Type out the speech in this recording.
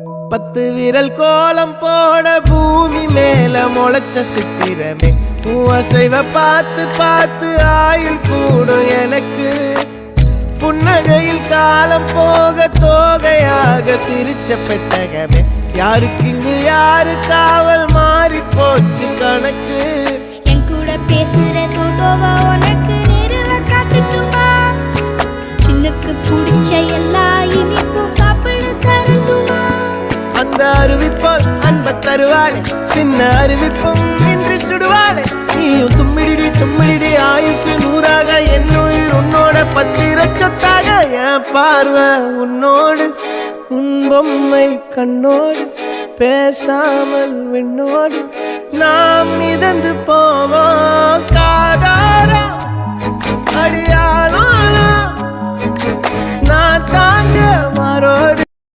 10 விரல் கோலம் போட பூமி மேல முளைச்ச சித்திரமே அசைவ பார்த்து பார்த்து ஆயுள் கூடும் எனக்கு புன்னகையில் காலம் போக தோகையாக சிரிச்ச பெட்டகமே யாருக்கு இங்கு யாரு காவல் மாறி போச்சு கணக்கு என் கூட பேசுற தோதோவா உனக்கு நேரில் காட்டுட்டுமா சின்னக்கு பிடிச்ச எல்லா இனிப்பும் சாப்பிட தரட்டுமா அந்த அறிவிப்போல் அன்ப தருவாளே சின்ன அறிவிப்பும் இன்று சுடுவாளே நீயும் தும்மிடி ஆயுசு 100ஆக என் உயிர் உன்னோட 10 சொத்தாக என் பார்வை உன்னோடு உன் பொம்மை கண்ணோடு பேசாமல் விண்ணோடு நாம் மிதந்து போவோம் காதாரா அடியானோ நான் தாங்க மாறோடு